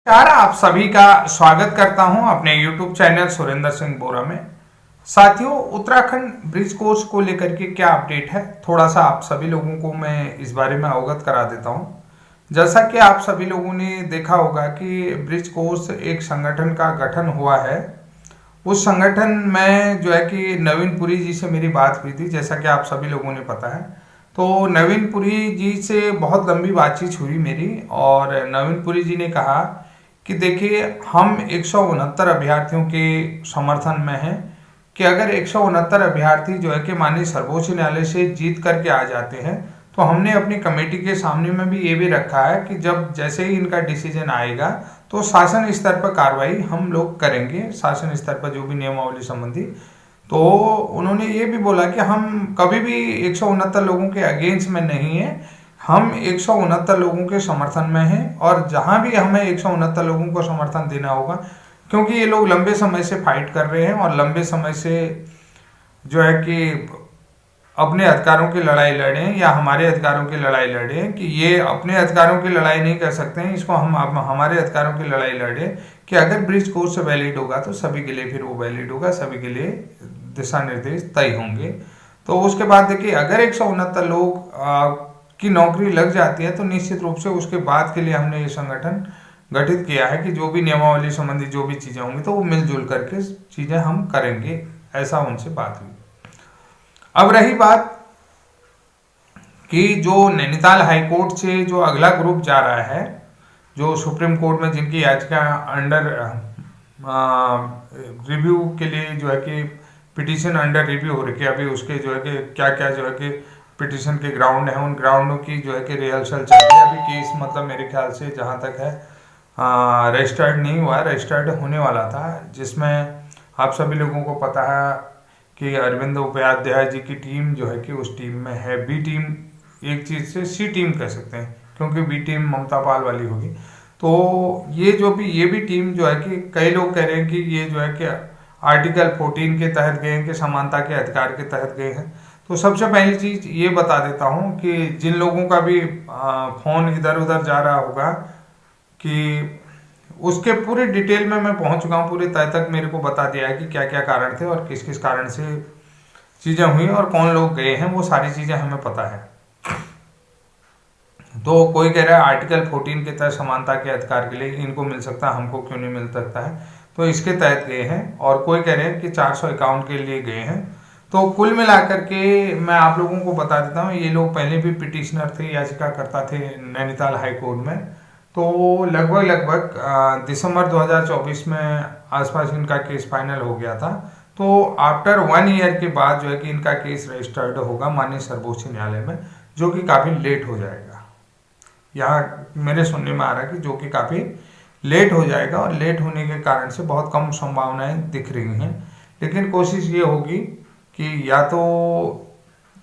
यार आप सभी का स्वागत करता हूं अपने YouTube चैनल सुरेंद्र सिंह बोरा में। साथियों, उत्तराखंड ब्रिज कोर्स को लेकर के क्या अपडेट है, थोड़ा सा आप सभी लोगों को मैं इस बारे में अवगत करा देता हूं। जैसा कि आप सभी लोगों ने देखा होगा कि ब्रिज कोर्स एक संगठन का गठन हुआ है। उस संगठन में जो है कि नवीन पुरी जी से मेरी बात हुई थी, जैसा कि आप सभी लोगों ने पता है। तो नवीन पुरी जी से बहुत लंबी बातचीत हुई मेरी, और नवीन पुरी जी ने कहा कि देखिए, हम 169 अभ्यर्थियों के समर्थन में हैं कि अगर 169 अभ्यर्थी जो है कि माननीय सर्वोच्च न्यायालय से जीत करके आ जाते हैं, तो हमने अपनी कमेटी के सामने में भी ये भी रखा है कि जब जैसे ही इनका डिसीजन आएगा तो शासन स्तर पर कार्रवाई हम लोग करेंगे, शासन स्तर पर जो भी नियमावली संबंधी। तो उन्होंने ये भी बोला कि हम कभी भी 169 लोगों के अगेंस्ट में नहीं है, हम 169 लोगों के समर्थन में हैं, और जहां भी हमें 169 लोगों को समर्थन देना होगा, क्योंकि ये लोग लंबे समय से फाइट कर रहे हैं और लंबे समय से जो है कि अपने अधिकारों की लड़ाई लड़े हैं या हमारे अधिकारों की लड़ाई लड़े हैं, कि ये अपने अधिकारों की लड़ाई नहीं कर सकते हैं, इसको हम हमारे अधिकारों की लड़ाई लड़े कि अगर ब्रिज कोर्स से वैलिड होगा तो सभी के लिए फिर वो वैलिड होगा, सभी के लिए दिशा निर्देश तय होंगे। तो उसके बाद देखिए, अगर 169 लोग की नौकरी लग जाती है तो निश्चित रूप से उसके बाद के लिए हमने ये संगठन गठित किया है कि जो भी नियमावली संबंधी जो भी चीजें होंगी तो वो मिलजुल करके चीजें हम करेंगे, ऐसा उनसे बात हुई। अब रही बात कि जो नैनीताल हाईकोर्ट से जो अगला ग्रुप जा रहा है, जो सुप्रीम कोर्ट में जिनकी याचिका अंडर रिव्यू के लिए जो है कि पिटीशन अंडर रिव्यू हो रही है, अभी उसके जो है कि क्या क्या जो है कि पिटीशन के ग्राउंड है, उन ग्राउंडों की जो है कि रिहर्सल चल रही है। अभी केस मतलब मेरे ख्याल से जहाँ तक है रजिस्टर्ड नहीं हुआ, रजिस्टर्ड होने वाला था, जिसमें आप सभी लोगों को पता है कि अरविंद उपाध्याय जी की टीम जो है कि उस टीम में है। बी टीम एक चीज़ से सी टीम कह सकते हैं, क्योंकि बी टीम ममता पाल वाली होगी। तो ये भी टीम जो है कि कई लोग कह रहे हैं कि ये जो है कि आर्टिकल 14 के तहत गए हैं, कि समानता के अधिकार के तहत गए हैं। तो सबसे पहली चीज ये बता देता हूँ कि जिन लोगों का भी फोन इधर उधर जा रहा होगा, कि उसके पूरे डिटेल में मैं पहुंच चुका हूँ, पूरे तय तक मेरे को बता दिया है कि क्या क्या कारण थे और किस किस कारण से चीजें हुई और कौन लोग गए हैं, वो सारी चीजें हमें पता है। तो कोई कह रहा है आर्टिकल 14 के तहत समानता के अधिकार के लिए इनको मिल सकता है, हमको क्यों नहीं मिल सकता है, तो इसके तहत गए हैं। और कोई कह रहे हैं कि 451 के लिए गए हैं। तो कुल मिलाकर के मैं आप लोगों को बता देता हूँ, ये लोग पहले भी पिटिशनर थे, याचिका करता थे नैनीताल हाई कोर्ट में। तो लगभग दिसंबर 2024 में आसपास इनका केस फाइनल हो गया था। तो आफ्टर 1 ईयर के बाद जो है कि इनका केस रजिस्टर्ड होगा माननीय सर्वोच्च न्यायालय में, जो कि काफ़ी लेट हो जाएगा। यहाँ मेरे सुनने में आ रहा है कि जो कि काफ़ी लेट हो जाएगा, और लेट होने के कारण से बहुत कम संभावनाएं दिख रही हैं। लेकिन कोशिश ये होगी कि या तो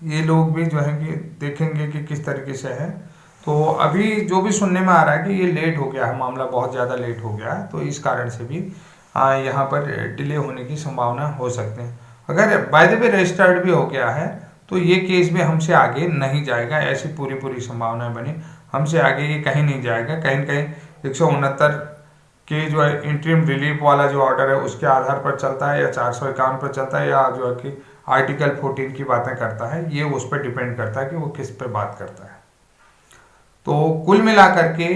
ये लोग भी जो है कि देखेंगे कि किस तरीके से है। तो अभी जो भी सुनने में आ रहा है कि ये लेट हो गया है, मामला बहुत ज़्यादा लेट हो गया है, तो इस कारण से भी यहाँ पर डिले होने की संभावना हो सकते हैं। अगर बाय द वे रजिस्टर्ड भी हो गया है तो ये केस भी हमसे आगे नहीं जाएगा, ऐसी पूरी संभावनाएं बनी। हमसे आगे ये कहीं नहीं जाएगा, कहीं न कहीं 169 के जो है इंटरिम रिलीफ वाला जो ऑर्डर है उसके आधार पर चलता है, या 451 पर चलता है, या जो है कि आर्टिकल 14 की बातें करता है, ये उस पर डिपेंड करता है कि वो किस पे बात करता है। तो कुल मिलाकर के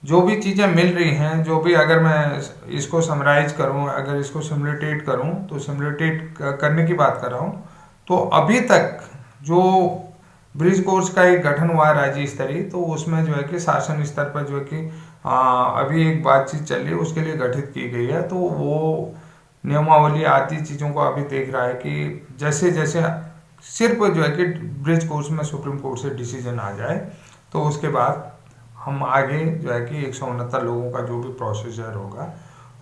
जो भी चीज़ें मिल रही हैं, जो भी अगर मैं इसको समराइज करूं, अगर इसको सिमुलेटेट करूं, तो सिमुलेटेट करने की बात कर रहा हूं, तो अभी तक जो ब्रिज कोर्स का एक गठन हुआ है राज्य स्तरीय, तो उसमें जो है कि शासन स्तर पर जो है कि अभी एक बातचीत चल रही है, उसके लिए गठित की गई है। तो वो नियमावली आदि चीज़ों को अभी देख रहा है कि जैसे जैसे सिर्फ जो है कि ब्रिज कोर्स में सुप्रीम कोर्ट से डिसीजन आ जाए, तो उसके बाद हम आगे जो है कि 169 लोगों का जो भी प्रोसीजर होगा,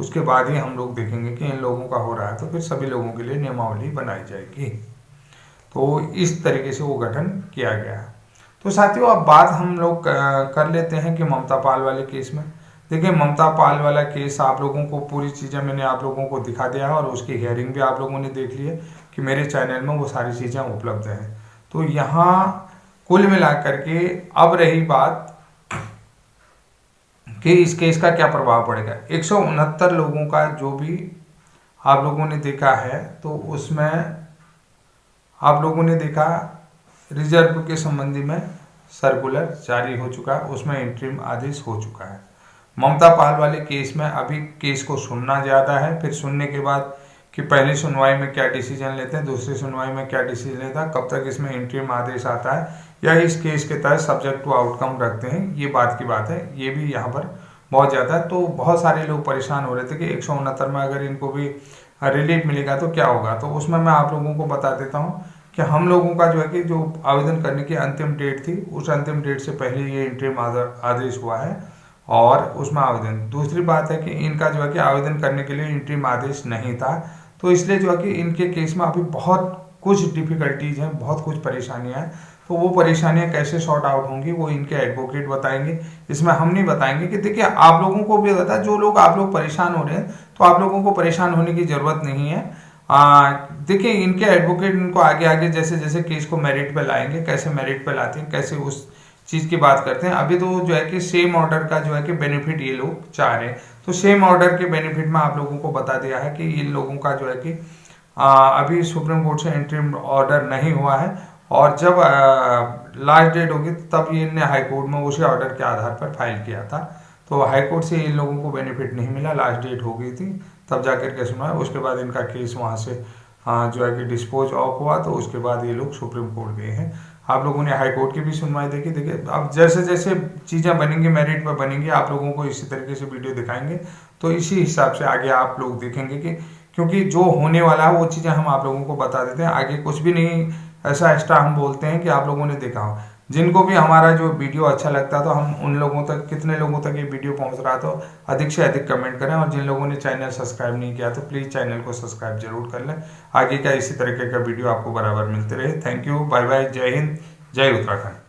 उसके बाद ही हम लोग देखेंगे कि इन लोगों का हो रहा है, तो फिर सभी लोगों के लिए नियमावली बनाई जाएगी। तो इस तरीके से वो गठन किया गया है। तो साथियों, अब बात हम लोग कर लेते हैं कि ममता पाल वाले केस में। देखिए, ममता पाल वाला केस आप लोगों को पूरी चीज़ें मैंने आप लोगों को दिखा दिया है, और उसकी हियरिंग भी आप लोगों ने देख ली है कि मेरे चैनल में वो सारी चीज़ें उपलब्ध हैं। तो यहाँ कुल मिलाकर के अब रही बात कि इस केस का क्या प्रभाव पड़ेगा। 169 लोगों का जो भी आप लोगों ने देखा है, तो उसमें आप लोगों ने देखा रिजर्व के संबंधी में सर्कुलर जारी हो चुका है, उसमें इंटरिम आदेश हो चुका है। ममता पाल वाले केस में अभी केस को सुनना ज़्यादा है, फिर सुनने के बाद कि पहली सुनवाई में क्या डिसीजन लेते हैं, दूसरी सुनवाई में क्या डिसीजन लेता है, कब तक इसमें इंटरिम आदेश आता है या इस केस के तहत सब्जेक्ट टू आउटकम रखते हैं, ये बात की बात है। ये भी यहाँ पर बहुत ज़्यादा है। तो बहुत सारे लोग परेशान हो रहे थे कि 169 में अगर इनको भी रिलीफ मिलेगा तो क्या होगा। तो उसमें मैं आप लोगों को बता देता हूँ कि हम लोगों का जो है कि जो आवेदन करने की अंतिम डेट थी, उस अंतिम डेट से पहले ये इंटरिम आदेश हुआ है और उसमें आवेदन। दूसरी बात है कि इनका जो है कि आवेदन करने के लिए इंटरिम आदेश नहीं था, तो इसलिए जो है कि इनके केस में अभी बहुत कुछ डिफिकल्टीज हैं, बहुत कुछ परेशानियां हैं। तो वो परेशानियां कैसे सॉर्ट आउट होंगी वो इनके एडवोकेट बताएंगे, इसमें हम नहीं बताएंगे। कि देखिए आप लोगों को भी पता है, जो लोग आप लोग परेशान हो रहे हैं तो आप लोगों को परेशान होने की जरूरत नहीं है। देखिए इनके एडवोकेट इनको आगे आगे जैसे जैसे केस को मेरिट पे लाएंगे, कैसे मेरिट पे लाते हैं, कैसे उस चीज़ की बात करते हैं। अभी तो जो है कि सेम ऑर्डर का जो है कि बेनिफिट ये लोग चाह रहे हैं, तो सेम ऑर्डर के बेनिफिट में आप लोगों को बता दिया है कि इन लोगों का जो है कि अभी सुप्रीम कोर्ट से इंटरिम ऑर्डर नहीं हुआ है और जब लास्ट डेट होगी तब ये इनने हाई कोर्ट में उसी ऑर्डर के आधार पर फाइल किया था। तो हाई कोर्ट से इन लोगों को बेनिफिट नहीं मिला, लास्ट डेट हो गई थी तब जाकर के सुना है। उसके बाद इनका केस वहाँ से जो है कि डिस्पोज ऑफ हुआ, तो उसके बाद ये लोग सुप्रीम कोर्ट गए हैं। आप लोगों ने हाई कोर्ट की भी सुनवाई देखी। देखिए अब जैसे जैसे चीज़ें बनेंगी, मेरिट पर बनेंगी, आप लोगों को इसी तरीके से वीडियो दिखाएंगे, तो इसी हिसाब से आगे आप लोग देखेंगे कि क्योंकि जो होने वाला है वो चीज़ें हम आप लोगों को बता देते हैं, आगे कुछ भी नहीं ऐसा एक्स्ट्रा हम बोलते हैं कि आप लोगों ने देखा हो। जिनको भी हमारा जो वीडियो अच्छा लगता है तो हम उन लोगों तक, कितने लोगों तक ये वीडियो पहुंच रहा है, तो अधिक से अधिक कमेंट करें। और जिन लोगों ने चैनल सब्सक्राइब नहीं किया तो प्लीज़ चैनल को सब्सक्राइब जरूर कर लें। आगे का इसी तरीके का वीडियो आपको बराबर मिलते रहे। थैंक यू, बाय बाय, जय हिंद, जय उत्तराखंड।